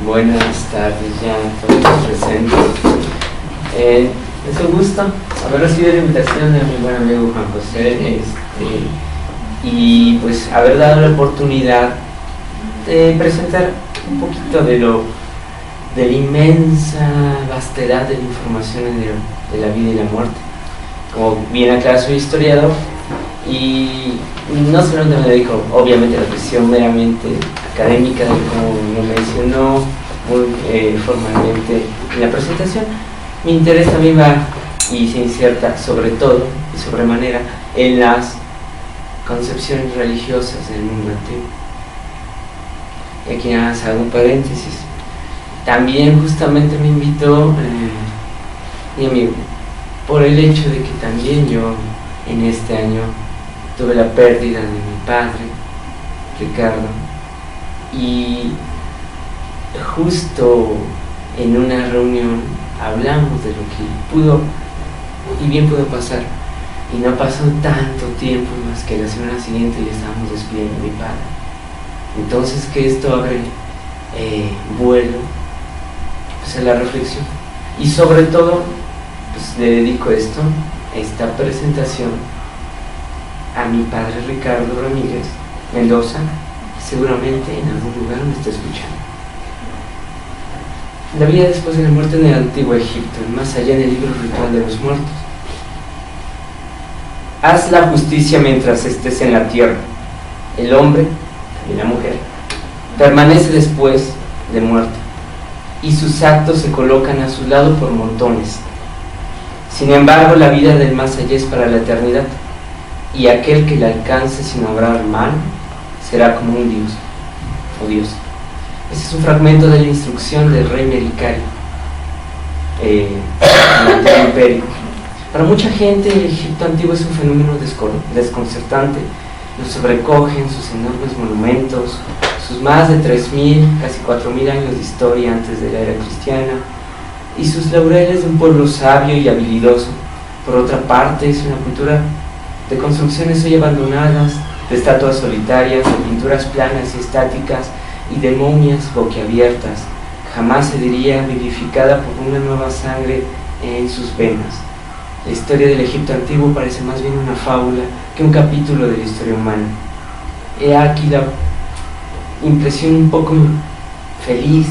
Buenas tardes ya a todos los presentes. Es un gusto haber recibido la invitación de mi buen amigo Juan José y pues haber dado la oportunidad de presentar un poquito de la inmensa vastedad de la información de la vida y la muerte. Como bien aclara, soy historiador y no solamente me dedico obviamente a la cuestión meramente académica, como lo mencionó muy formalmente en la presentación. Mi interés también va y se inserta sobre todo y sobremanera en las concepciones religiosas del mundo antiguo. Y aquí nada más hago un paréntesis. También justamente me invitó mi amigo por el hecho de que también yo en este año tuve la pérdida de mi padre, Ricardo, y justo en una reunión hablamos de lo que pudo y bien pudo pasar, y no pasó tanto tiempo más que la semana siguiente ya estábamos despidiendo a mi padre. Entonces que esto abre vuelo pues, a la reflexión, y sobre todo pues, le dedico esta presentación a mi padre Ricardo Ramírez Mendoza, seguramente en algún lugar me está escuchando. La vida después de la muerte en el antiguo Egipto, más allá del libro ritual de los muertos. Haz la justicia mientras estés en la tierra. El hombre y la mujer permanece después de muerto, y sus actos se colocan a su lado por montones. Sin embargo, la vida del más allá es para la eternidad, y aquel que la alcance sin obrar mal será como un dios o diosa. Este es un fragmento de la instrucción del rey Mericario en el Antiguo Imperio. Para mucha gente el Egipto antiguo es un fenómeno desconcertante. Lo sobrecogen sus enormes monumentos, sus más de 3.000, casi 4.000 años de historia antes de la era cristiana, y sus laureles de un pueblo sabio y habilidoso. Por otra parte, es una cultura de construcciones hoy abandonadas, de estatuas solitarias, de pinturas planas y estáticas, y de momias boquiabiertas, jamás se diría vivificada por una nueva sangre en sus venas. La historia del Egipto antiguo parece más bien una fábula que un capítulo de la historia humana. He aquí la impresión un poco feliz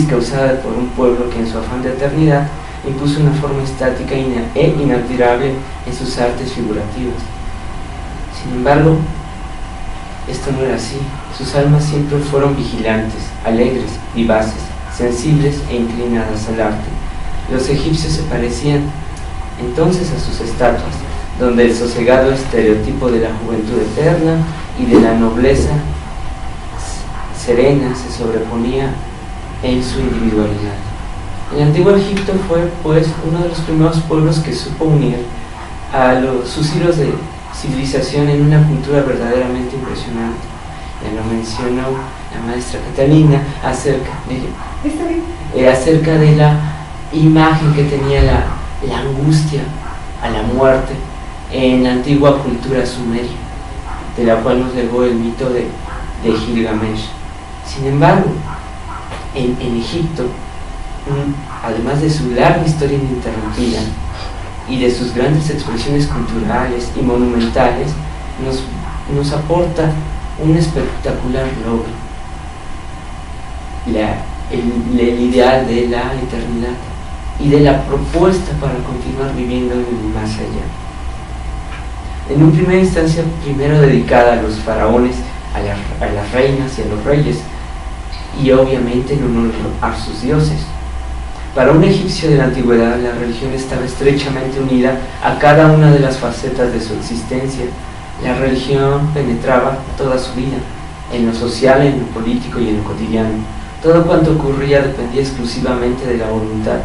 causada por un pueblo que en su afán de eternidad impuso una forma estática e inalterable en sus artes figurativas. Sin embargo, esto no era así. Sus almas siempre fueron vigilantes, alegres, vivaces, sensibles e inclinadas al arte. Los egipcios se parecían entonces a sus estatuas, donde el sosegado estereotipo de la juventud eterna y de la nobleza serena se sobreponía en su individualidad. El antiguo Egipto fue, pues, uno de los primeros pueblos que supo unir a sus hilos de civilización en una cultura verdaderamente impresionante. Ya lo mencionó la maestra Catalina acerca de la imagen que tenía la angustia a la muerte en la antigua cultura sumeria, de la cual nos legó el mito de Gilgamesh. Sin embargo, en Egipto, además de su larga historia ininterrumpida y de sus grandes expresiones culturales y monumentales, nos aporta un espectacular logro, el ideal de la eternidad y de la propuesta para continuar viviendo en el más allá. En una primera instancia, primero dedicada a los faraones, a las reinas y a los reyes, y obviamente en honor a sus dioses. Para un egipcio de la antigüedad, la religión estaba estrechamente unida a cada una de las facetas de su existencia. La religión penetraba toda su vida, en lo social, en lo político y en lo cotidiano. Todo cuanto ocurría dependía exclusivamente de la voluntad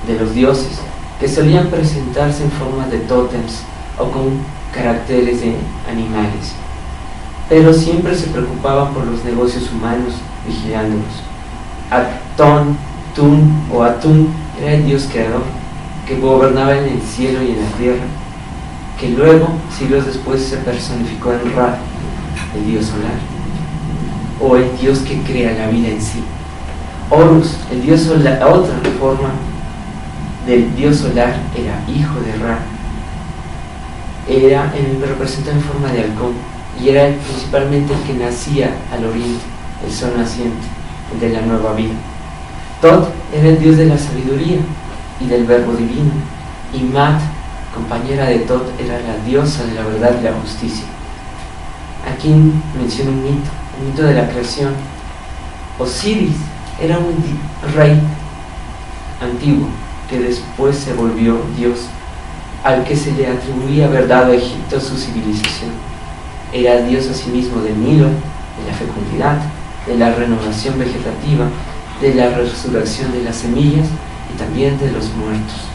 de los dioses, que solían presentarse en forma de tótems o con caracteres de animales, pero siempre se preocupaban por los negocios humanos, vigilándolos. Atón, Tun o Atún era el dios creador, que gobernaba en el cielo y en la tierra, que luego, siglos después, se personificó en Ra, el dios solar. o el Dios que crea la vida en sí. Horus, el dios solar, otra forma del dios solar, era hijo de Ra. Era representado en forma de halcón y era principalmente el que nacía al oriente, el sol naciente, el de la nueva vida. Tot era el dios de la sabiduría y del verbo divino, y Mat, compañera de Tot, era la diosa de la verdad y la justicia. Aquí menciona un mito, el mito de la creación. Osiris era un rey antiguo que después se volvió Dios, al que se le atribuía haber dado a Egipto su civilización. Era Dios asimismo del Nilo, de la fecundidad, de la renovación vegetativa, de la resurrección de las semillas y también de los muertos.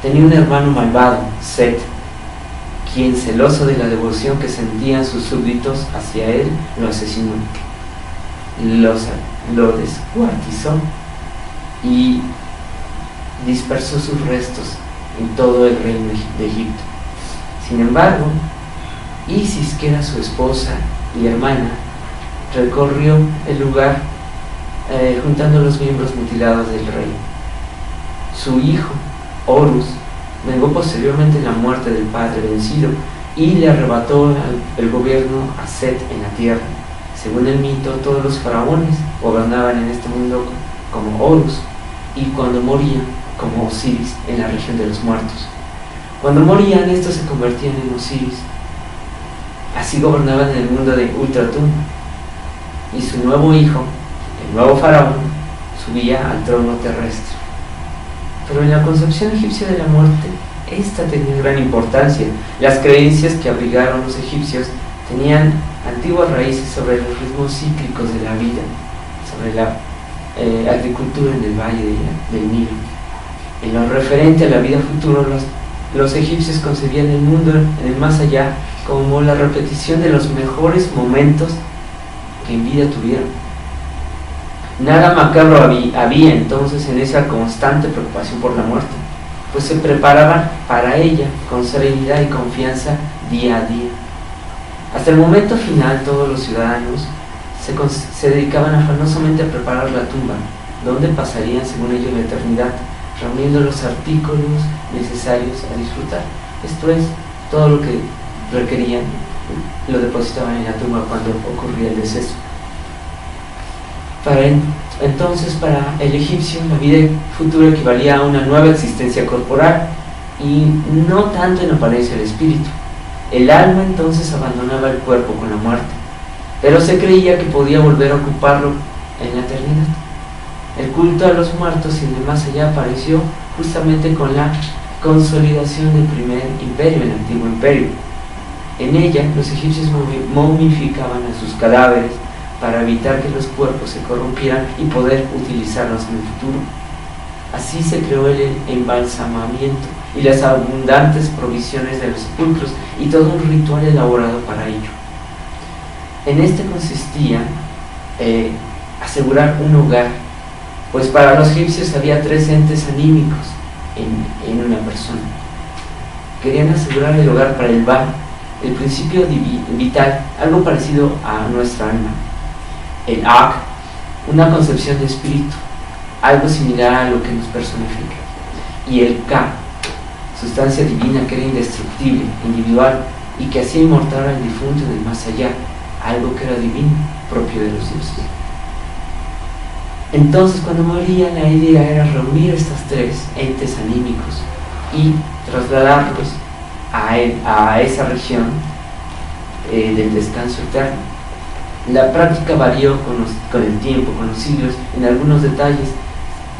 Tenía un hermano malvado, Set, quien, celoso de la devoción que sentían sus súbditos hacia él, lo asesinó. Lo descuartizó y dispersó sus restos en todo el reino de Egipto. Sin embargo, Isis, que era su esposa y hermana, recorrió el lugar juntando los miembros mutilados del rey. Su hijo, Horus, vengó posteriormente la muerte del padre vencido y le arrebató el gobierno a Set en la tierra. Según el mito, todos los faraones gobernaban en este mundo como Horus, y cuando morían, como Osiris, en la región de los muertos. Cuando morían, estos se convertían en Osiris. Así gobernaban en el mundo de Ultratum, y su nuevo hijo, el nuevo faraón, subía al trono terrestre. Pero en la concepción egipcia de la muerte, esta tenía gran importancia. Las creencias que abrigaron los egipcios tenían antiguas raíces sobre los ritmos cíclicos de la vida, sobre la agricultura en el valle del Nilo. En lo referente a la vida futura, los egipcios concebían el mundo en el más allá como la repetición de los mejores momentos que en vida tuvieron. Nada macabro había entonces en esa constante preocupación por la muerte, pues se preparaban para ella con serenidad y confianza día a día. Hasta el momento final, todos los ciudadanos se dedicaban afanosamente a preparar la tumba, donde pasarían según ellos la eternidad, reuniendo los artículos necesarios a disfrutar. Esto es, todo lo que requerían lo depositaban en la tumba cuando ocurría el deceso. Entonces, para el egipcio, la vida futura equivalía a una nueva existencia corporal y no tanto en apariencia el espíritu. El alma entonces abandonaba el cuerpo con la muerte, pero se creía que podía volver a ocuparlo en la eternidad. El culto a los muertos y el más allá apareció justamente con la consolidación del primer imperio, el antiguo imperio. En ella, los egipcios momificaban a sus cadáveres para evitar que los cuerpos se corrompieran y poder utilizarlos en el futuro. Así se creó el embalsamamiento y las abundantes provisiones de los sepulcros y todo un ritual elaborado para ello. En este consistía asegurar un hogar, pues para los egipcios había 3 entes anímicos en una persona. Querían asegurar el hogar para el Ba, el principio vital, algo parecido a nuestra alma. El Ak, una concepción de espíritu, algo similar a lo que nos personifica. Y el Ka, sustancia divina que era indestructible, individual, y que hacía inmortal al difunto del más allá, algo que era divino, propio de los dioses. Entonces, cuando moría, la idea era reunir estas 3 entes anímicos y trasladarlos a esa región del descanso eterno. La práctica varió con el tiempo, con los siglos, en algunos detalles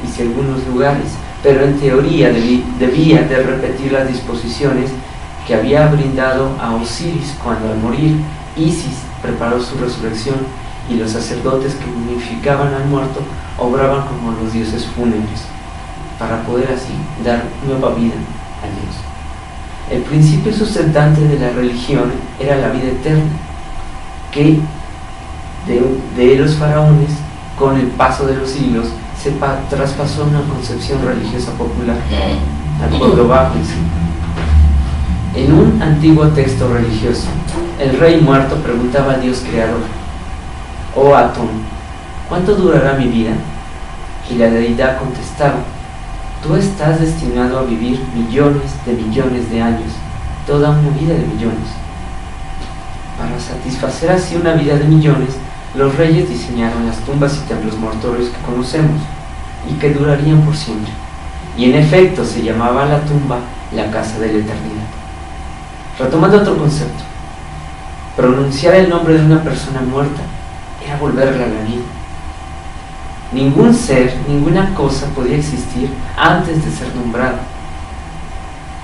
y en algunos lugares, pero en teoría debía de repetir las disposiciones que había brindado a Osiris cuando, al morir, Isis preparó su resurrección, y los sacerdotes que momificaban al muerto obraban como los dioses fúnebres, para poder así dar nueva vida a Dios. El principio sustentante de la religión era la vida eterna, que de los faraones, con el paso de los siglos, se traspasó una concepción religiosa popular al pueblo bajo en sí. En un antiguo texto religioso, el rey muerto preguntaba al Dios creador: oh Atón, ¿cuánto durará mi vida? Y la deidad contestaba: tú estás destinado a vivir millones de años, toda una vida de millones. Para satisfacer así una vida de millones, los reyes diseñaron las tumbas y templos mortuorios que conocemos y que durarían por siempre. Y en efecto se llamaba la tumba la casa de la eternidad. Retomando otro concepto, pronunciar el nombre de una persona muerta era volverla a la vida. Ningún ser, ninguna cosa podía existir antes de ser nombrado.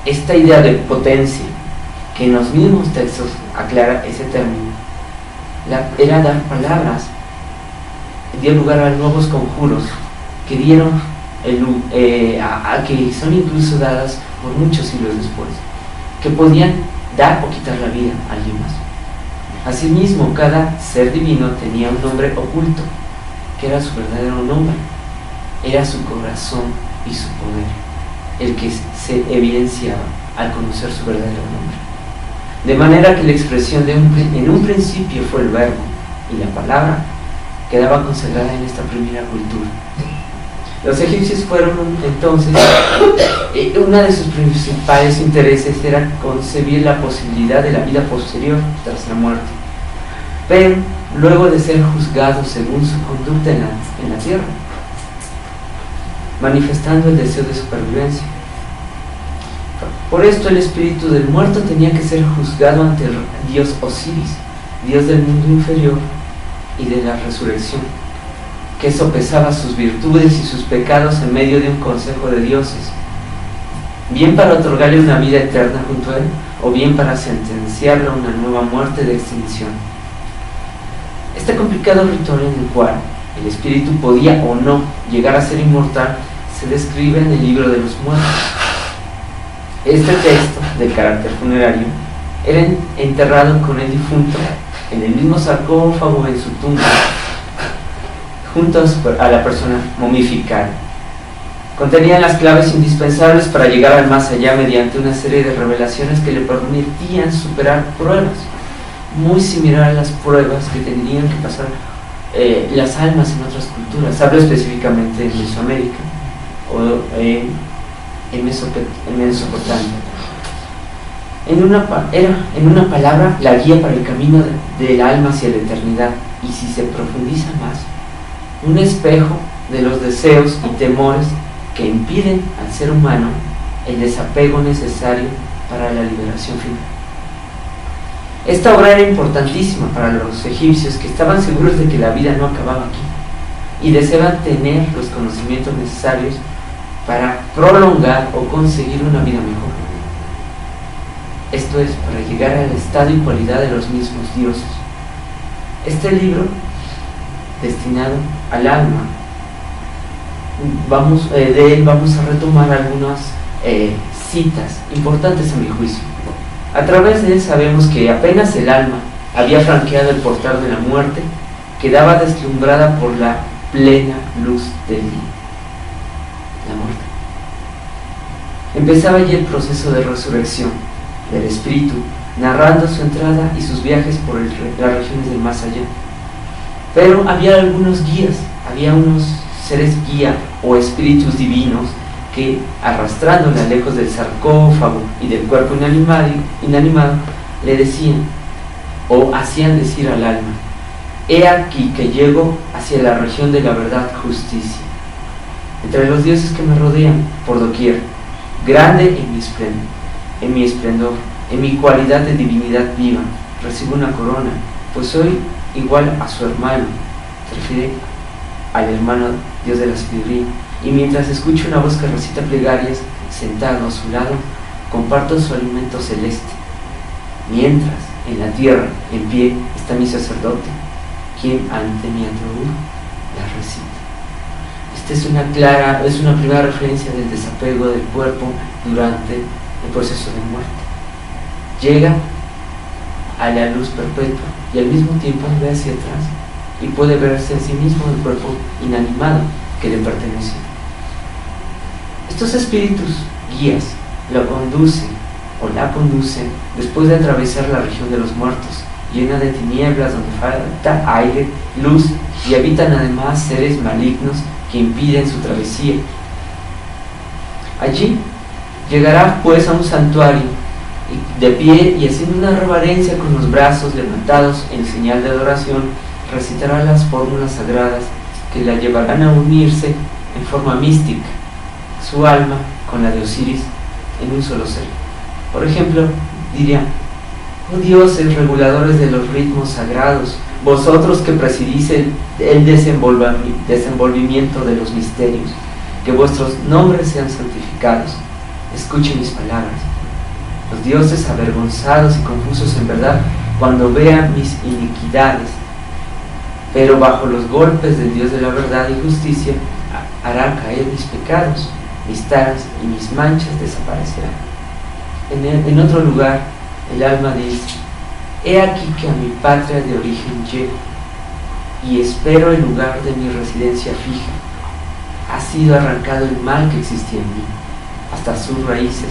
Esta idea de potencia, que en los mismos textos aclara ese término, era dar palabras, dio lugar a nuevos conjuros que dieron que son incluso dadas por muchos siglos después, que podían dar o quitar la vida a alguien más. Asimismo, cada ser divino tenía un nombre oculto, que era su verdadero nombre, era su corazón y su poder, el que se evidenciaba al conocer su verdadero nombre. De manera que la expresión en un principio fue el verbo, y la palabra quedaba consagrada en esta primera cultura. Los egipcios fueron entonces, una de sus principales intereses era concebir la posibilidad de la vida posterior tras la muerte, pero luego de ser juzgados según su conducta en la tierra, manifestando el deseo de supervivencia. Por esto el espíritu del muerto tenía que ser juzgado ante el dios Osiris, dios del mundo inferior y de la resurrección, que sopesaba sus virtudes y sus pecados en medio de un consejo de dioses, bien para otorgarle una vida eterna junto a él, o bien para sentenciarlo a una nueva muerte de extinción. Este complicado ritual en el cual el espíritu podía o no llegar a ser inmortal se describe en el libro de los muertos. Este texto, de carácter funerario, era enterrado con el difunto en el mismo sarcófago en su tumba, junto a la persona momificada. Contenían las claves indispensables para llegar al más allá mediante una serie de revelaciones que le permitían superar pruebas, muy similar a las pruebas que tendrían que pasar las almas en otras culturas. Hablo específicamente en Mesoamérica o en Mesopotamia. En una palabra, la guía para el camino del alma hacia la eternidad, y si se profundiza más, un espejo de los deseos y temores que impiden al ser humano el desapego necesario para la liberación final. Esta obra era importantísima para los egipcios, que estaban seguros de que la vida no acababa aquí y deseaban tener los conocimientos necesarios para prolongar o conseguir una vida mejor. Esto es, para llegar al estado y cualidad de los mismos dioses. Este libro, destinado al alma, de él vamos a retomar algunas citas importantes a mi juicio. A través de él sabemos que apenas el alma había franqueado el portal de la muerte, quedaba deslumbrada por la plena luz del día. La muerte. Empezaba allí el proceso de resurrección del espíritu, narrando su entrada y sus viajes por las regiones del más allá. Pero había algunos guías, había unos seres guía o espíritus divinos que, arrastrándola lejos del sarcófago y del cuerpo inanimado, le decían o hacían decir al alma: he aquí que llego hacia la región de la verdad, justicia. Entre los dioses que me rodean por doquier, grande en mi esplendor, en mi cualidad de divinidad viva, recibo una corona, pues soy igual a su hermano, se refiere al hermano Dios de la sabiduría, y mientras escucho una voz que recita plegarias, sentado a su lado, comparto su alimento celeste, mientras en la tierra, en pie, está mi sacerdote, quien ante mi atributo la recita. Esta es una primera referencia del desapego del cuerpo durante el proceso de muerte. Llega a la luz perpetua y al mismo tiempo ve hacia atrás y puede verse a sí mismo el cuerpo inanimado que le pertenece. Estos espíritus guías lo conducen o la conducen después de atravesar la región de los muertos llena de tinieblas donde falta aire, luz, y habitan además seres malignos que impiden su travesía. Allí llegará pues a un santuario, y de pie y haciendo una reverencia con los brazos levantados en señal de adoración, recitará las fórmulas sagradas que la llevarán a unirse en forma mística, su alma con la de Osiris en un solo ser. Por ejemplo, diría: oh dioses reguladores de los ritmos sagrados, vosotros que presidís el desenvolvimiento de los misterios, que vuestros nombres sean santificados, escuchen mis palabras. Los dioses avergonzados y confusos en verdad, cuando vean mis iniquidades, pero bajo los golpes del Dios de la verdad y justicia, hará caer mis pecados, mis taras y mis manchas desaparecerán. En otro lugar, el alma dice: he aquí que a mi patria de origen llego, y espero el lugar de mi residencia fija. Ha sido arrancado el mal que existía en mí, hasta sus raíces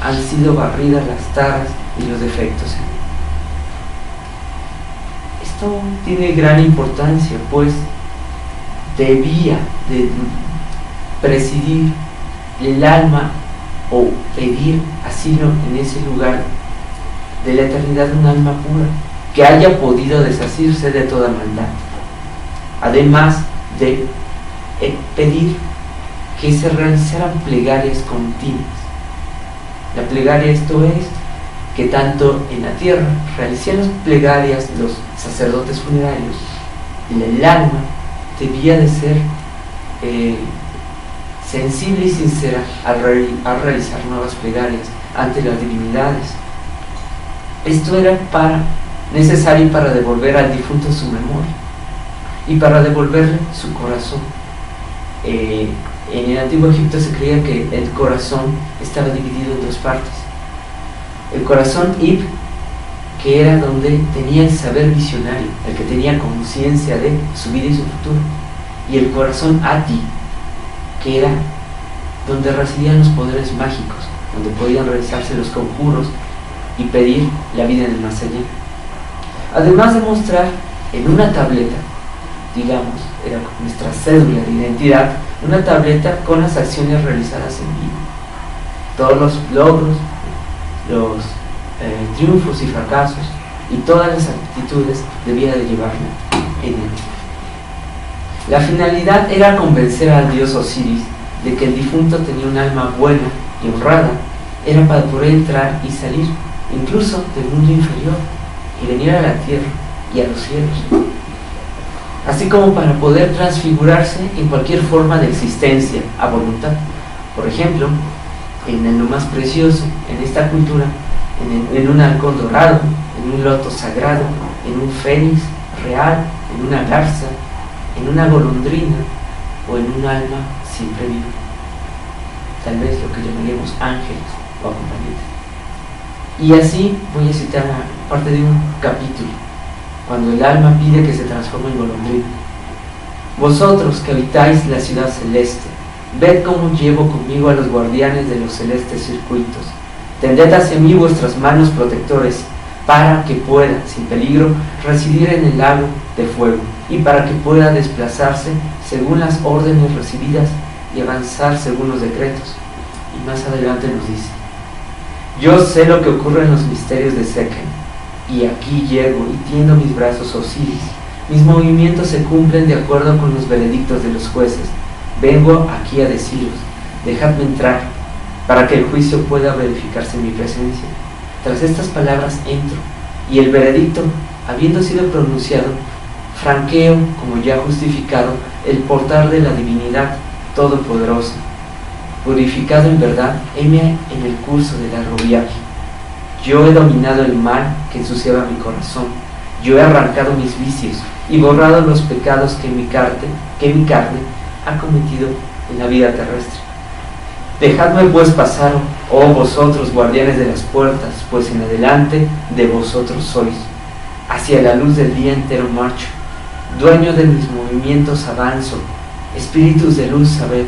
han sido barridas las taras y los defectos en mí. Esto tiene gran importancia, pues debía de presidir el alma o pedir asilo en ese lugar de la eternidad de un alma pura, que haya podido desasirse de toda maldad, además de pedir que se realizaran plegarias continuas. La plegaria, esto es, que tanto en la tierra realicían las plegarias los sacerdotes funerarios, y el alma debía de ser sensible y sincera al realizar nuevas plegarias ante las divinidades. Esto era necesario para devolver al difunto su memoria y para devolverle su corazón. En el antiguo Egipto se creía que el corazón estaba dividido en dos partes: el corazón Ib, que era donde tenía el saber visionario, el que tenía conciencia de su vida y su futuro, y el corazón Ati, que era donde residían los poderes mágicos, donde podían realizarse los conjuros y pedir la vida en el más allá. Además de mostrar en una tableta, digamos, era nuestra cédula de identidad, una tableta con las acciones realizadas en vivo, todos los logros, los triunfos y fracasos, y todas las actitudes debía de llevarla en él. La finalidad era convencer al dios Osiris de que el difunto tenía un alma buena y honrada, era para poder entrar y salir incluso del mundo inferior y venir a la tierra y a los cielos, así como para poder transfigurarse en cualquier forma de existencia a voluntad. Por ejemplo, en lo más precioso, en esta cultura, en un halcón dorado, en un loto sagrado, en un fénix real, en una garza, en una golondrina o en un alma siempre viva, tal vez lo que llamaríamos ángeles o acompañantes. Y así voy a citar parte de un capítulo, cuando el alma pide que se transforme en golondrina: vosotros que habitáis la ciudad celeste, ved cómo llevo conmigo a los guardianes de los celestes circuitos. Tended hacia mí vuestras manos protectores, para que pueda, sin peligro, residir en el lago de fuego, y para que pueda desplazarse según las órdenes recibidas y avanzar según los decretos. Y más adelante nos dice: yo sé lo que ocurre en los misterios de Sekhem, y aquí llego y tiendo mis brazos Osiris. Mis movimientos se cumplen de acuerdo con los veredictos de los jueces. Vengo aquí a deciros: dejadme entrar, para que el juicio pueda verificarse en mi presencia. Tras estas palabras entro, y el veredicto, habiendo sido pronunciado, franqueo, como ya justificado, el portal de la divinidad todopoderosa. Purificado en verdad, heme en el curso del largo viaje. Yo he dominado el mal que ensuciaba mi corazón. Yo he arrancado mis vicios y borrado los pecados que mi carne ha cometido en la vida terrestre. Dejadme pues pasar, oh vosotros guardianes de las puertas, pues en adelante de vosotros sois. Hacia la luz del día entero marcho, dueño de mis movimientos avanzo. Espíritus de luz, sabed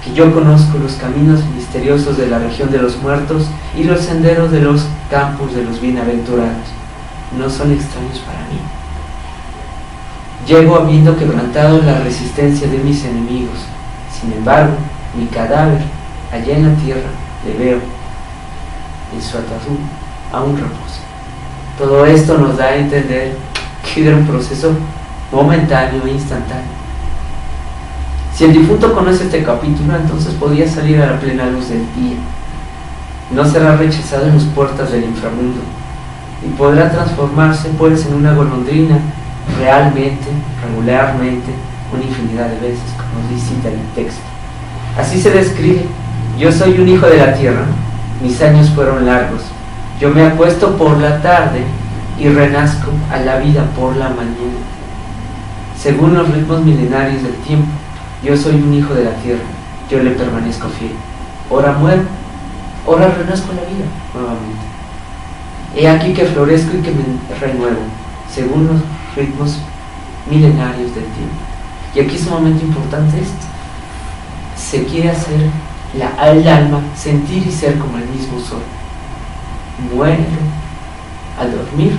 que yo conozco los caminos misteriosos de la región de los muertos y los senderos de los campos de los bienaventurados. no son extraños para mí. Llego habiendo quebrantado la resistencia de mis enemigos. Sin embargo, mi cadáver, allá en la tierra, le veo. En su ataúd aún reposa. Todo esto nos da a entender que era un proceso momentáneo e instantáneo. Si el difunto conoce este capítulo, entonces podría salir a la plena luz del día. No será rechazado en las puertas del inframundo y podrá transformarse pues en una golondrina realmente, regularmente, una infinidad de veces, como dice en el texto. Así se describe: yo soy un hijo de la tierra, mis años fueron largos, yo me acuesto por la tarde y renazco a la vida por la mañana. Según los ritmos milenarios del tiempo, yo soy un hijo de la tierra, yo le permanezco fiel. Ora muero, ora renazco a la vida nuevamente. He aquí que florezco y que me renuevo, según los ritmos milenarios del tiempo. Y aquí es sumamente importante esto. Se quiere hacer el alma sentir y ser como el mismo sol. Muero al dormir,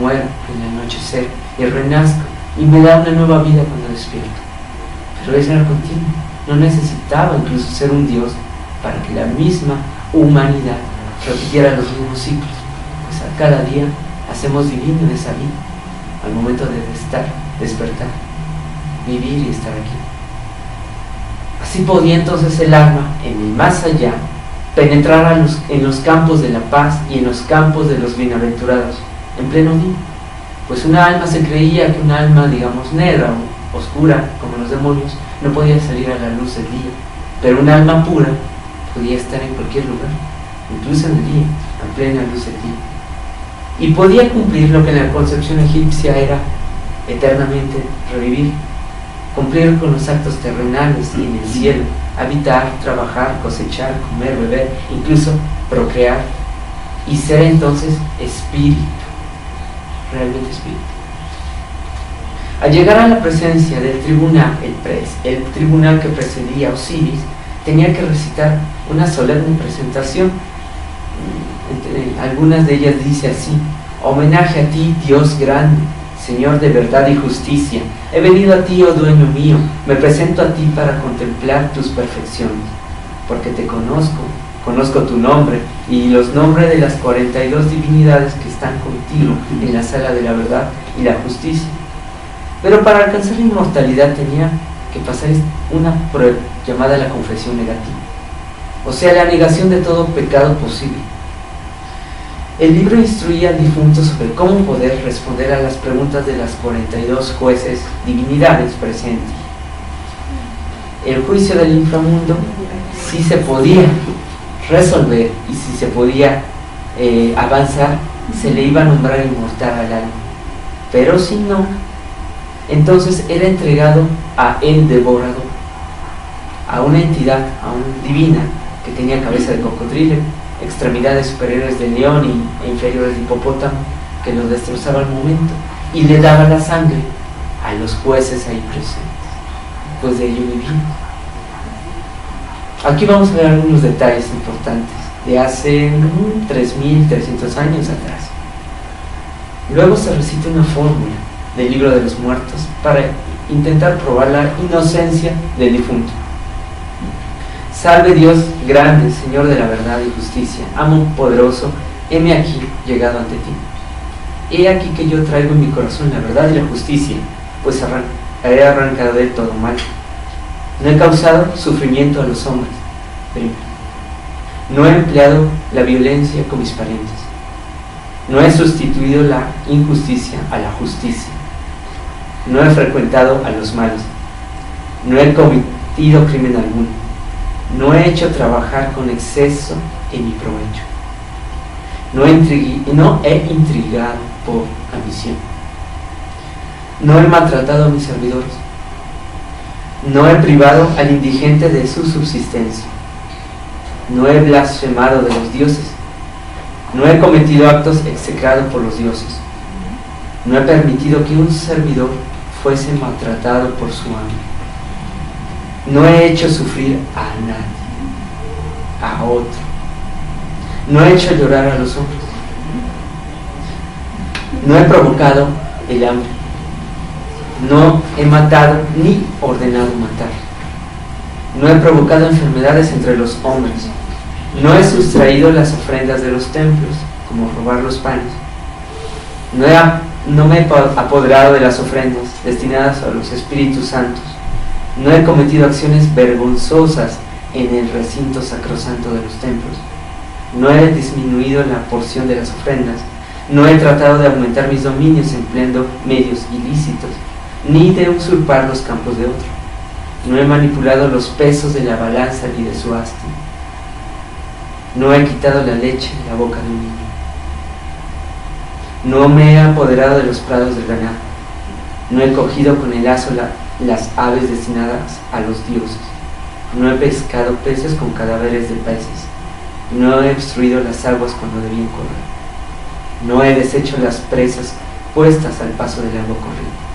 muero en el anochecer y renazco y me da una nueva vida cuando despierto. Pero eso era continuo. No necesitaba incluso ser un Dios para que la misma humanidad repitiera los mismos ciclos, pues a cada día hacemos divino en esa vida, al momento de despertar, vivir y estar aquí. Así podía entonces el alma, en el más allá, penetrar en los campos de la paz y en los campos de los bienaventurados, en pleno día. Pues una alma se creía que un alma, digamos, negra o oscura, como los demonios, no podía salir a la luz del día, pero un alma pura podía estar en cualquier lugar, incluso en el día, en plena luz del día. Y podía cumplir lo que en la concepción egipcia era eternamente revivir, cumplir con los actos terrenales y en el cielo, habitar, trabajar, cosechar, comer, beber, incluso procrear, y ser entonces espíritu, realmente espíritu. Al llegar a la presencia del tribunal, el tribunal que precedía a Osiris, tenía que recitar una solemne presentación. Entre algunas de ellas dice así: homenaje a ti, Dios grande, Señor de verdad y justicia. He venido a ti, oh dueño mío, me presento a ti para contemplar tus perfecciones, porque te conozco tu nombre y los nombres de las 42 divinidades que están contigo en la sala de la verdad y la justicia. Pero para alcanzar la inmortalidad tenía que pasar una prueba llamada la confesión negativa, o sea, la negación de todo pecado posible. El libro instruía al difunto sobre cómo poder responder a las preguntas de las 42 jueces divinidades presentes. El juicio del inframundo, si se podía resolver y si se podía avanzar, se le iba a nombrar inmortal al alma, pero si no, entonces era entregado a el devorador, a una entidad, a una divina que tenía cabeza de cocodrilo, extremidades superiores de león e inferiores de hipopótamo, que lo destrozaba al momento y le daba la sangre a los jueces ahí presentes. Pues de ello vivimos. Aquí vamos a ver algunos detalles importantes de hace 3.300 años atrás. Luego se recita una fórmula del libro de los muertos para intentar probar la inocencia del difunto. Salve Dios grande, Señor de la verdad y justicia, amo poderoso, heme aquí llegado ante ti. He aquí que yo traigo en mi corazón la verdad y la justicia, pues he arrancado de todo mal. No he causado sufrimiento a los hombres. Primero, no he empleado la violencia con mis parientes. No he sustituido la injusticia a la justicia. No he frecuentado a los malos. No he cometido crimen alguno. No he hecho trabajar con exceso en mi provecho. No he intrigado por ambición. No he maltratado a mis servidores. No he privado al indigente de su subsistencia. No he blasfemado de los dioses. No he cometido actos execrados por los dioses. No he permitido que un servidor fuese maltratado por su amo. No he hecho sufrir a nadie, a otro. No he hecho llorar a los hombres. No he provocado el hambre. No he matado ni ordenado matar. No he provocado enfermedades entre los hombres. No he sustraído las ofrendas de los templos, como robar los panes. No me he apoderado de las ofrendas destinadas a los espíritus santos. No he cometido acciones vergonzosas en el recinto sacrosanto de los templos. No he disminuido la porción de las ofrendas. No he tratado de aumentar mis dominios empleando medios ilícitos, ni de usurpar los campos de otro. No he manipulado los pesos de la balanza ni de su asta. No he quitado la leche de la boca de un niño. No me he apoderado de los prados del ganado. No he cogido con el lazo las aves destinadas a los dioses. No he pescado peces con cadáveres de peces. No he obstruido las aguas cuando debían correr. No he deshecho las presas puestas al paso del agua corriente.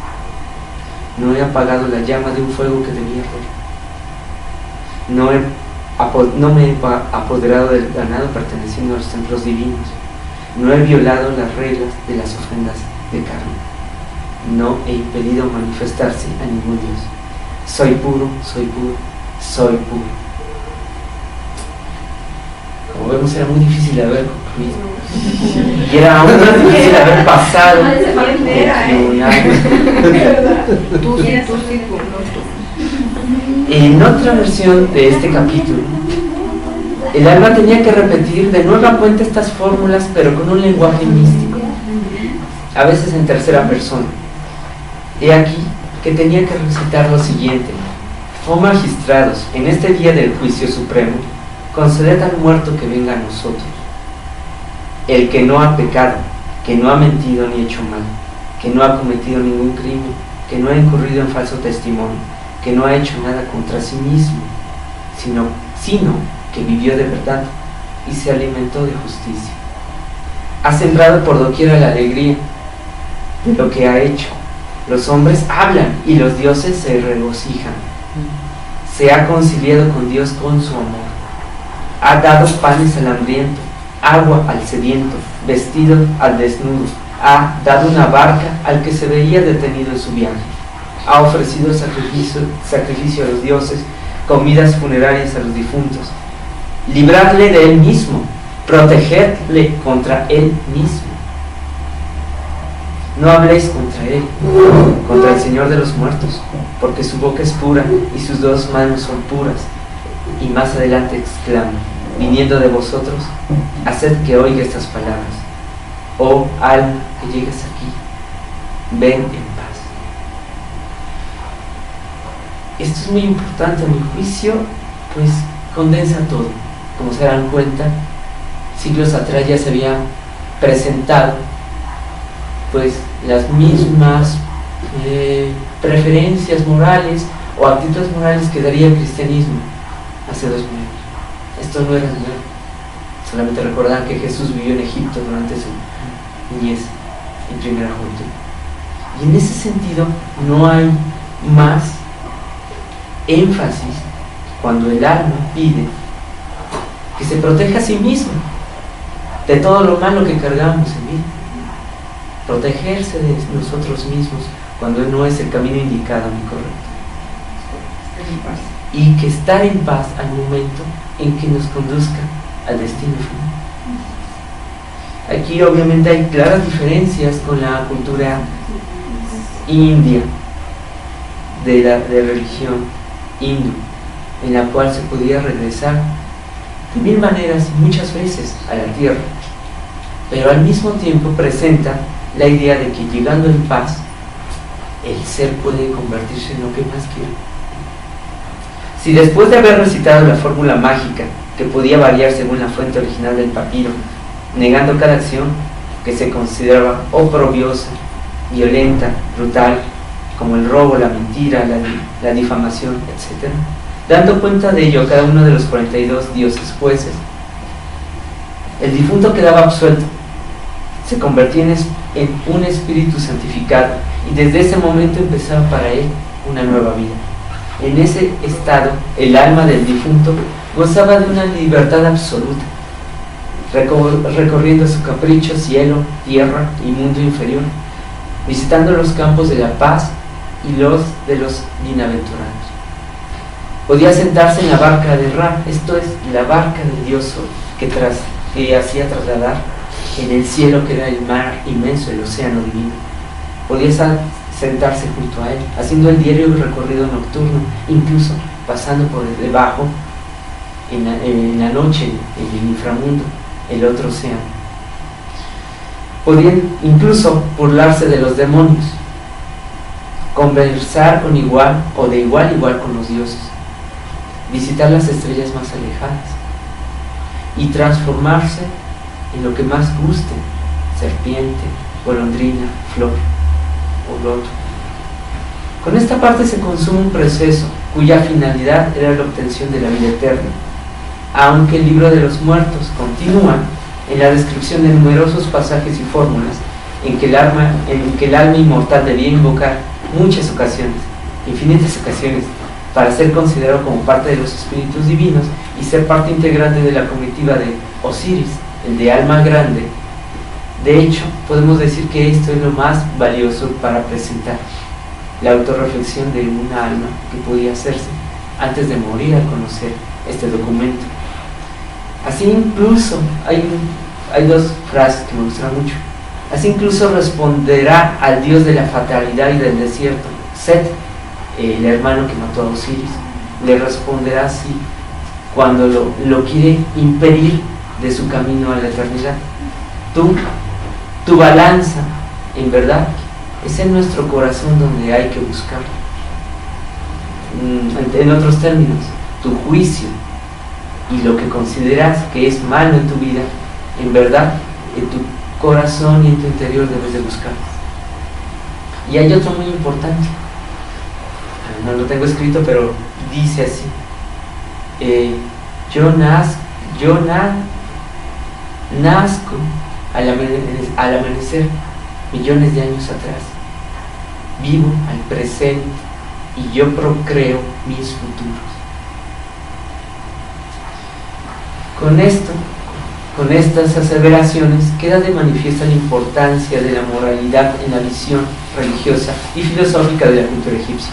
No he apagado la llama de un fuego que debía arder. No me he apoderado del ganado perteneciendo a los templos divinos. No he violado las reglas de las ofrendas de carne. No he impedido manifestarse a ningún Dios. Soy puro, soy puro, soy puro. Como vemos, era muy difícil de haber concluido. Y era aún más difícil de haber pasado. En otra versión de este capítulo, el alma tenía que repetir de nueva cuenta estas fórmulas, pero con un lenguaje místico, a veces en tercera persona. He aquí que tenía que recitar lo siguiente: oh magistrados, en este día del juicio supremo, conceded al muerto que venga a nosotros, el que no ha pecado, que no ha mentido ni hecho mal, que no ha cometido ningún crimen, que no ha incurrido en falso testimonio, que no ha hecho nada contra sí mismo, sino que vivió de verdad y se alimentó de justicia. Ha sembrado por doquiera la alegría de lo que ha hecho. Los hombres hablan y los dioses se regocijan. Se ha conciliado con Dios con su amor. Ha dado panes al hambriento, agua al sediento, vestido al desnudo. Ha dado una barca al que se veía detenido en su viaje. Ha ofrecido sacrificio a los dioses, comidas funerarias a los difuntos. Libradle de él mismo, protegedle contra él mismo. No habléis contra él, contra el Señor de los muertos, porque su boca es pura y sus dos manos son puras. Y más adelante exclama: viniendo de vosotros, haced que oiga estas palabras. Oh alma que llegues aquí, ven en paz. Esto es muy importante, a mi juicio, pues condensa todo. Como se dan cuenta, siglos atrás ya se había presentado pues las mismas preferencias morales o actitudes morales que daría el cristianismo hace 2000 años. Esto no era nuevo. Solamente recordar que Jesús vivió en Egipto durante su niñez, en primera juventud. Y en ese sentido no hay más énfasis cuando el alma pide que se proteja a sí mismo de todo lo malo que cargamos en vida. Protegerse de nosotros mismos cuando no es el camino indicado ni correcto. Y que estar en paz al momento en que nos conduzca al destino final. Aquí obviamente hay claras diferencias con la cultura india, de religión hindú, en la cual se podía regresar de mil maneras y muchas veces a la tierra, pero al mismo tiempo presenta la idea de que llegando en paz el ser puede convertirse en lo que más quiera. Si después de haber recitado la fórmula mágica, que podía variar según la fuente original del papiro, negando cada acción que se consideraba oprobiosa, violenta, brutal, como el robo, la mentira, la difamación, etc., dando cuenta de ello a cada uno de los 42 dioses jueces, el difunto quedaba absuelto, se convertía en un espíritu santificado, y desde ese momento empezaba para él una nueva vida. En ese estado, el alma del difunto gozaba de una libertad absoluta, recorriendo a su capricho cielo, tierra y mundo inferior, visitando los campos de la paz y los de los bienaventurados. Podía sentarse en la barca de Ra, esto es, la barca del Dios Sol, que hacía trasladar en el cielo, que era el mar inmenso, el océano divino. Podía sentarse junto a él, haciendo el diario recorrido nocturno, incluso pasando por debajo, en la noche, en el inframundo, el otro océano. Podían incluso burlarse de los demonios, conversar con igual o de igual a igual con los dioses, visitar las estrellas más alejadas y transformarse en lo que más guste: serpiente, golondrina, flor o loto. Con esta parte se consume un proceso cuya finalidad era la obtención de la vida eterna, aunque el libro de los muertos continúa en la descripción de numerosos pasajes y fórmulas en que el alma inmortal debía invocar muchas ocasiones, infinitas ocasiones, para ser considerado como parte de los espíritus divinos y ser parte integrante de la comitiva de Osiris, el de alma grande. De hecho, podemos decir que esto es lo más valioso para presentar la autorreflexión de una alma que podía hacerse antes de morir al conocer este documento. Así incluso, hay dos frases que me gustan mucho. Así incluso responderá al dios de la fatalidad y del desierto, Set, el hermano que mató a Osiris, le responderá así cuando lo quiere impedir de su camino a la eternidad: tu balanza, en verdad, es en nuestro corazón donde hay que buscar. En otros términos, tu juicio y lo que consideras que es malo en tu vida, en verdad, en tu corazón y en tu interior debes de buscar. Y hay otro muy importante, no lo tengo escrito, pero dice así: yo nazco al amanecer millones de años atrás, vivo al presente y yo procreo mis futuros. Con estas aseveraciones queda de manifiesta la importancia de la moralidad en la visión religiosa y filosófica de la cultura egipcia,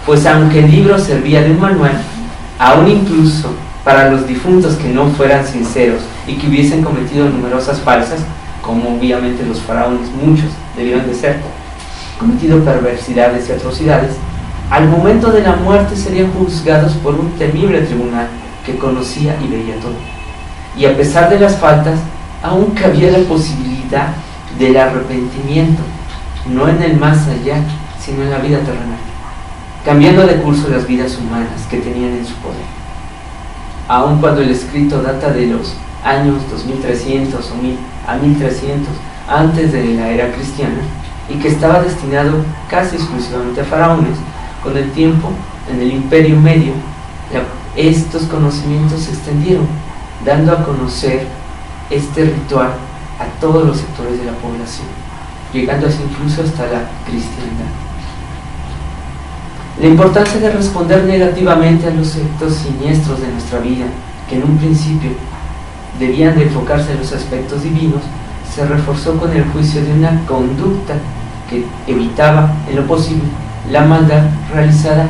pues aunque el libro servía de un manual, aún incluso para los difuntos que no fueran sinceros y que hubiesen cometido numerosas falsas, como obviamente los faraones, muchos debieron de ser, cometido perversidades y atrocidades, al momento de la muerte serían juzgados por un temible tribunal que conocía y veía todo. Y a pesar de las faltas, aún cabía la posibilidad del arrepentimiento, no en el más allá, sino en la vida terrenal, cambiando de curso las vidas humanas que tenían en su poder. Aun cuando el escrito data de los años 2300 a 1300 antes de la era cristiana y que estaba destinado casi exclusivamente a faraones, con el tiempo, en el Imperio Medio, estos conocimientos se extendieron, dando a conocer este ritual a todos los sectores de la población, llegando así incluso hasta la cristiandad. La importancia de responder negativamente a los actos siniestros de nuestra vida, que en un principio debían de enfocarse en los aspectos divinos, se reforzó con el juicio de una conducta que evitaba en lo posible la maldad realizada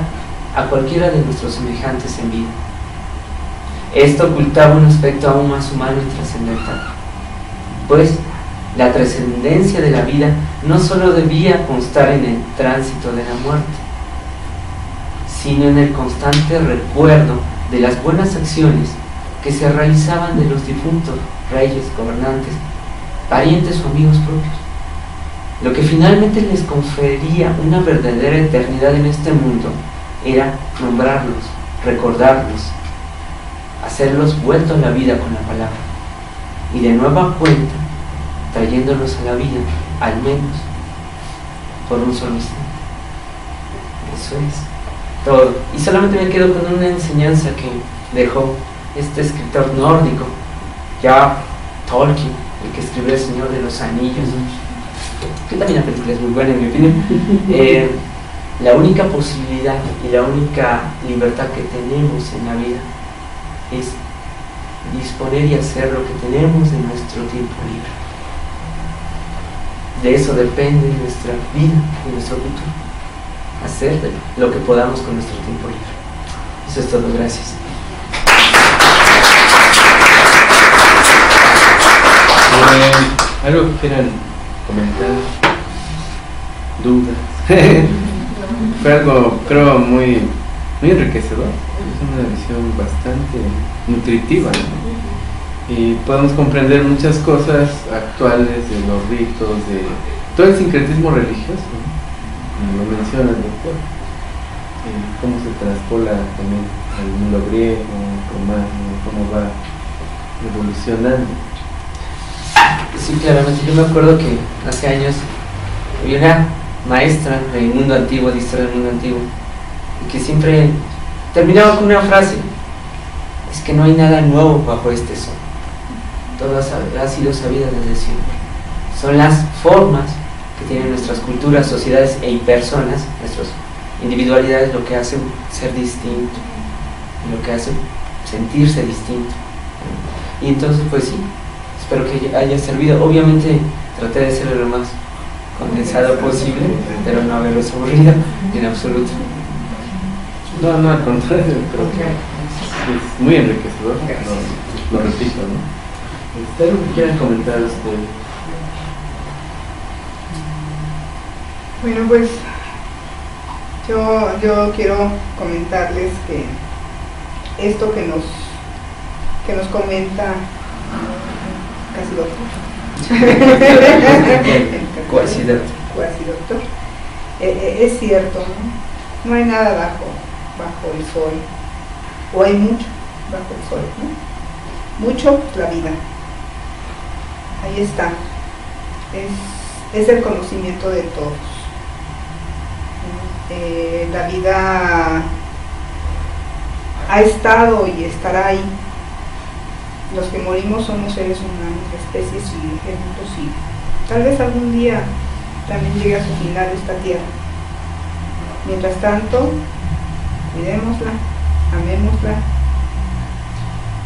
a cualquiera de nuestros semejantes en vida. Esto ocultaba un aspecto aún más humano y trascendental, pues la trascendencia de la vida no solo debía constar en el tránsito de la muerte, sino en el constante recuerdo de las buenas acciones que se realizaban de los difuntos reyes, gobernantes, parientes o amigos propios. Lo que finalmente les confería una verdadera eternidad en este mundo era nombrarlos, recordarlos, hacerlos vueltos a la vida con la palabra, y de nueva cuenta trayéndolos a la vida, al menos por un solo instante. Eso es todo. Y solamente me quedo con una enseñanza que dejó este escritor nórdico, ya Tolkien, el que escribió El Señor de los Anillos, que también la película es muy buena en mi opinión. La única posibilidad y la única libertad que tenemos en la vida es disponer y hacer lo que tenemos en nuestro tiempo libre. De eso depende nuestra vida y nuestro futuro. Hacer lo que podamos con nuestro tiempo libre. Eso es todo, gracias. ¿Algo que quieran comentar? ¿Dudas? Fue algo, creo, muy enriquecedor. Es una visión bastante nutritiva, ¿no? Y podemos comprender muchas cosas actuales de los ritos, de todo el sincretismo religioso, ¿no? Lo menciona el doctor. Cómo se traspola también al mundo griego, romano, cómo va evolucionando. Sí, claramente. Yo me acuerdo que hace años había una maestra del mundo antiguo, de historia del mundo antiguo, y que siempre terminaba con una frase: es que no hay nada nuevo bajo este sol. Todo ha sido sabido desde siempre. Son las formas que tienen nuestras culturas, sociedades e personas, nuestras individualidades, lo que hacen ser distinto, lo que hacen sentirse distinto. Y entonces, pues sí, espero que haya servido. Obviamente traté de ser lo más condensado posible, pero no haberlos aburrido en absoluto. No, al contrario, creo que es muy enriquecedor, lo repito, ¿no? ¿Algo que quieran comentar ustedes? Bueno, pues yo quiero comentarles que esto que nos comenta casi doctor Cuasi doctor, es cierto, ¿no? No hay nada bajo el sol, o hay mucho bajo el sol, ¿no? Mucho, la vida, ahí está, es el conocimiento de todos. La vida ha estado y estará ahí. Los que morimos somos seres humanos, la especie sigue, el mundo sigue. Tal vez algún día también llegue a su final esta tierra. Mientras tanto, cuidémosla, amémosla,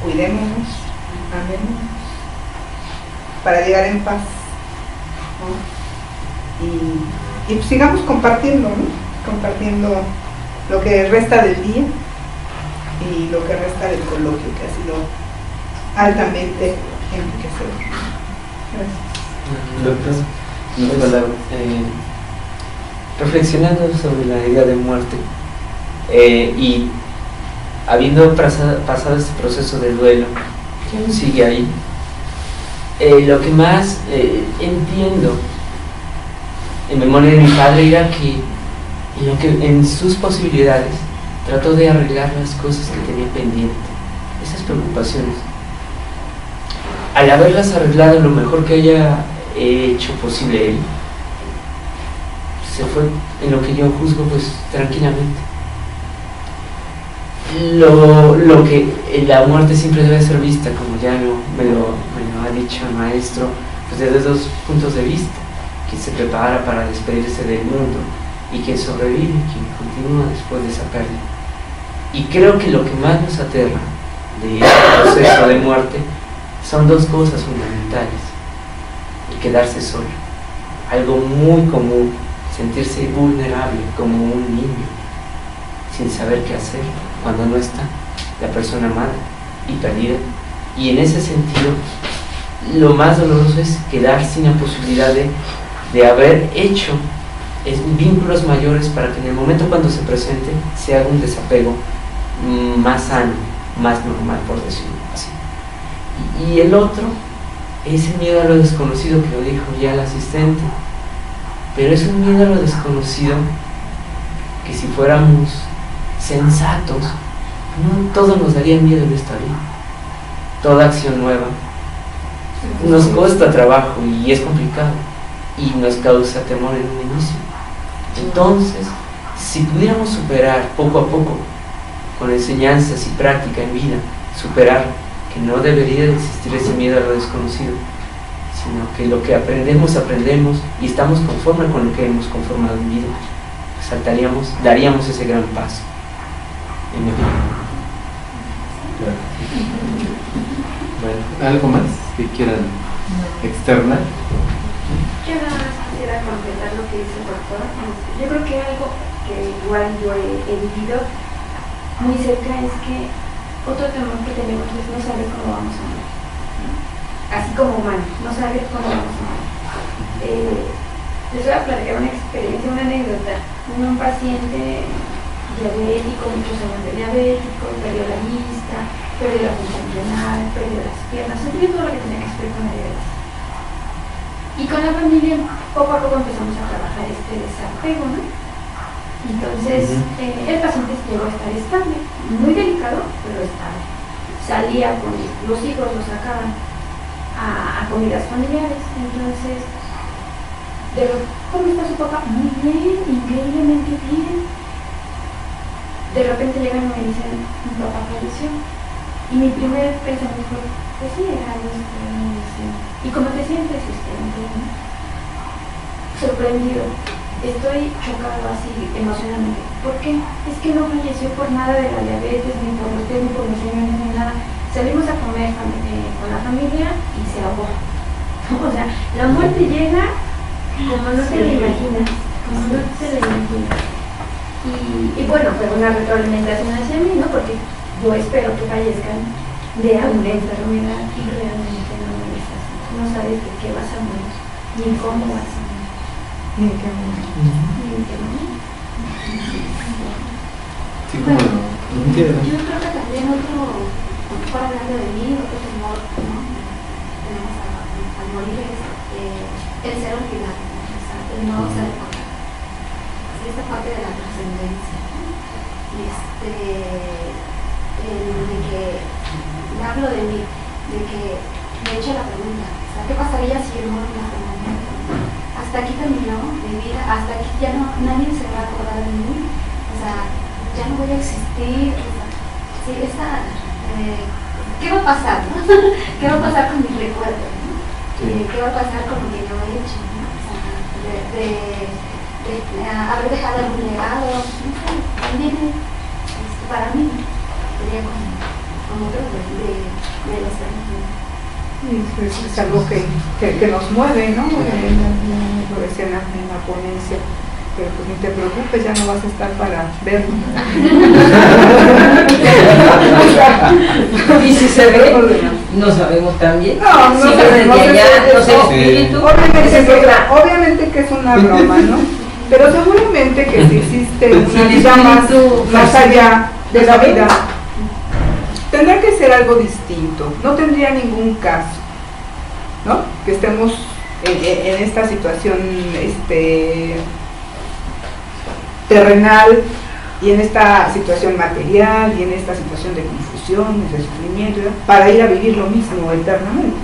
cuidémonos, amémonos, para llegar en paz, ¿no? Y sigamos compartiendo, ¿no? Compartiendo lo que resta del día y lo que resta del coloquio, que ha sido altamente enriquecedor. Gracias. Doctor, reflexionando sobre la idea de muerte y habiendo pasado este proceso de duelo que aún sigue ahí, lo que más entiendo en memoria de mi padre era que en sus posibilidades trató de arreglar las cosas que tenía pendiente, esas preocupaciones. Al haberlas arreglado lo mejor que haya hecho posible él, se fue, en lo que yo juzgo, pues tranquilamente. Lo que la muerte siempre debe ser vista, como ya me lo ha dicho el maestro, pues desde dos puntos de vista: quien se prepara para despedirse del mundo y quien sobrevive, quien continúa después de esa pérdida. Y creo que lo que más nos aterra de este proceso de muerte son dos cosas fundamentales: el quedarse solo, algo muy común, sentirse vulnerable como un niño, sin saber qué hacer cuando no está la persona amada y perdida. Y en ese sentido, lo más doloroso es quedar sin la posibilidad de haber hecho vínculos mayores para que en el momento cuando se presente se haga un desapego más sano, más normal, por decirlo así. Y el otro es el miedo a lo desconocido, que lo dijo ya el asistente, pero es un miedo a lo desconocido que, si fuéramos sensatos, no todo nos daría miedo en esta vida. Toda acción nueva nos cuesta trabajo y es complicado y nos causa temor en un inicio. Entonces, si pudiéramos superar poco a poco, con enseñanzas y práctica en vida, superar que no debería de existir ese miedo a lo desconocido, sino que lo que aprendemos y estamos conformes con lo que hemos conformado en vida, pues daríamos ese gran paso en mi vida. Bueno, ¿algo más que quieran externar? Yo nada más quisiera completar lo que dice el doctor. Yo creo que algo que igual yo he vivido muy cerca es que otro temor que tenemos es no saber cómo vamos a morir, ¿no? Así como humano, no saber cómo vamos a morir. Les voy a platicar una experiencia, una anécdota. Un paciente diabético, muchos años de diabético, perdió la vista, perdió la función renal, perdió las piernas, sufrió todo lo que tenía que sufrir con la diabetes. Y con la familia, poco a poco empezamos a trabajar este desapego, ¿no? Entonces, el paciente llegó a estar estable, muy delicado, pero estable. Salía con los hijos, los sacaban a comidas familiares. Entonces, ¿cómo está su papá? Muy bien, increíblemente bien. De repente llegan y me dicen, mi papá falleció. Y mi primer pensamiento fue, pues sí, era algo que ¿y cómo te sientes? Sorprendido. Estoy chocado así emocionalmente. ¿Por qué? Es que no falleció por nada de la diabetes, ni por los test, ni por los riñones, ni nada. Salimos a comer con la familia y se ahogó. O sea, la muerte llega como no te la imaginas, como no te la imaginas. Y bueno, fue una retroalimentación hacia mí, ¿no? Porque yo espero que fallezcan de alguna enfermedad y realmente no es así. No sabes de qué vas a morir, ni cómo vas a morir. Ni en qué momento. Ni en qué momento. Sí, como Bueno, no. yo creo que también por hablando de mí, otro temor, ¿no? Tenemos al morir es el ser olvidado, ¿no? O sea, el no ser recordado. Esta parte de la trascendencia, ¿no? De que me hablo de mí, de que me echo la pregunta, o sea, ¿qué pasaría si yo muero en este momento? Hasta aquí terminó mi vida, hasta aquí ya no, nadie se va a acordar de mí, o sea, ya no voy a existir, o sea, sí, ¿qué va a pasar, no? ¿Qué va a pasar con mis recuerdos, no? Sí. ¿Qué va a pasar con lo que yo he hecho, no? O sea, haber dejado algún legado, no sé, también para mí sería como otro de los años. Es algo que nos mueve, ¿no? Lo decía en la ponencia, pero pues ni te preocupes, ya no vas a estar para verlo. Y si se ve, no sabemos también. No si viene de allá, no sé, Sí. espíritu. Obviamente que es una broma, ¿no? Pero seguramente que si existe una vida más allá de la vida, tendrá que ser algo distinto, no tendría ningún caso, ¿no? Que estemos en esta situación terrenal y en esta situación material y en esta situación de confusión, de sufrimiento, ¿no? Para ir a vivir lo mismo eternamente.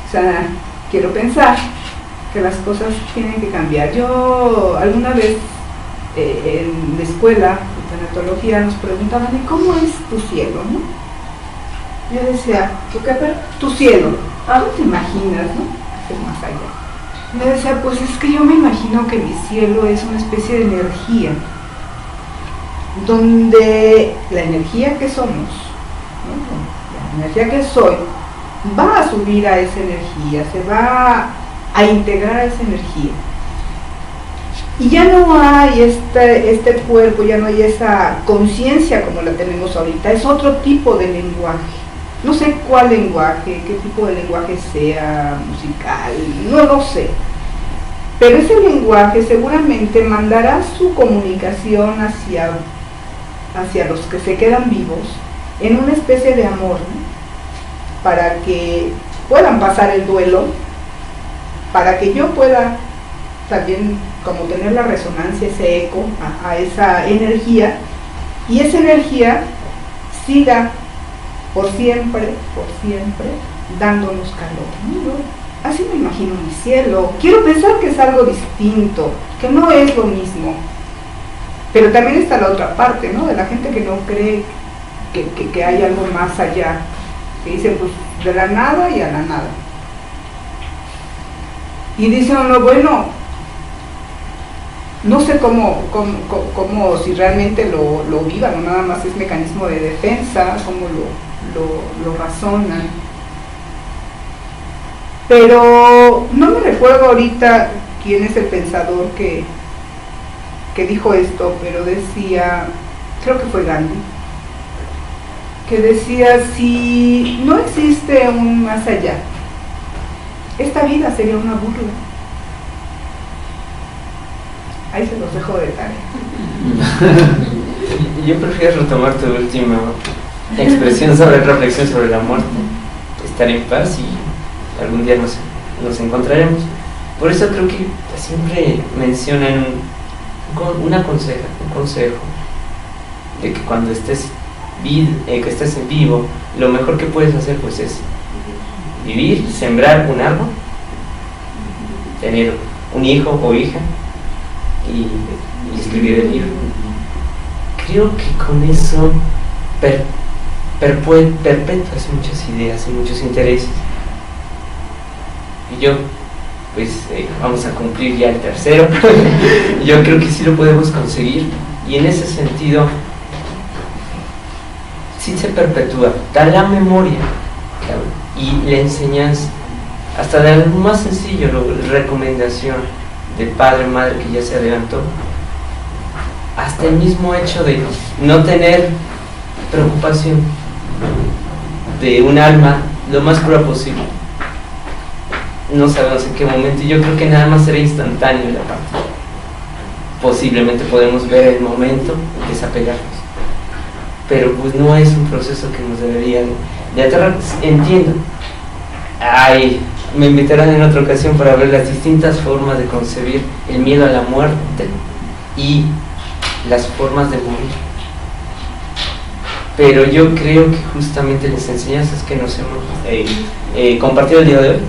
O sea, quiero pensar que las cosas tienen que cambiar. Yo alguna vez en la escuela de tanatología nos preguntaban, ¿y cómo es tu cielo, no? Yo decía, tu cielo, ¿cómo te imaginas, no? Que es más allá. Yo decía, pues es que yo me imagino que mi cielo es una especie de energía, donde la energía que somos, ¿no? La energía que soy, va a subir a esa energía, se va a integrar a esa energía. Y ya no hay este cuerpo, ya no hay esa conciencia como la tenemos ahorita, es otro tipo de lenguaje. No sé cuál lenguaje, qué tipo de lenguaje sea, musical, no lo sé. Pero ese lenguaje seguramente mandará su comunicación hacia los que se quedan vivos en una especie de amor, ¿no? Para que puedan pasar el duelo, para que yo pueda también como tener la resonancia, ese eco a esa energía, y esa energía siga por siempre dándonos calor, ¿no? Así me imagino mi cielo. Quiero pensar que es algo distinto, que no es lo mismo, pero también está la otra parte, ¿no? De la gente que no cree que hay algo más allá, que dice pues de la nada y a la nada, y dice uno, bueno, no sé cómo si realmente lo vivan o nada más es mecanismo de defensa, cómo lo razonan, Pero no me recuerdo ahorita quién es el pensador que dijo esto, pero decía, creo que fue Gandhi, que decía, si no existe un más allá, esta vida sería una burla. Ahí se los dejo de tarea. Yo prefiero retomar tu última expresión sobre reflexión sobre la muerte, estar en paz y algún día nos encontraremos. Por eso creo que siempre mencionan un consejo de que cuando estés en vivo, lo mejor que puedes hacer pues es vivir, sembrar un árbol, tener un hijo o hija y escribir el libro. Creo que con eso perpetuas muchas ideas y muchos intereses. Y yo, pues vamos a cumplir ya el tercero. Yo creo que sí lo podemos conseguir, y en ese sentido sí se perpetúa, da la memoria y la enseñanza, hasta de algo más sencillo, la recomendación del padre o madre que ya se adelantó, hasta el mismo hecho de no tener preocupación de un alma lo más pura posible. No sabemos en qué momento, y yo creo que nada más será instantáneo la parte. Posiblemente podemos ver el momento y desapegarnos, pero pues no es un proceso que nos debería de aterrar. Entiendo, me invitarán en otra ocasión para ver las distintas formas de concebir el miedo a la muerte y las formas de morir, pero yo creo que justamente las enseñanzas que nos hemos compartido el día de hoy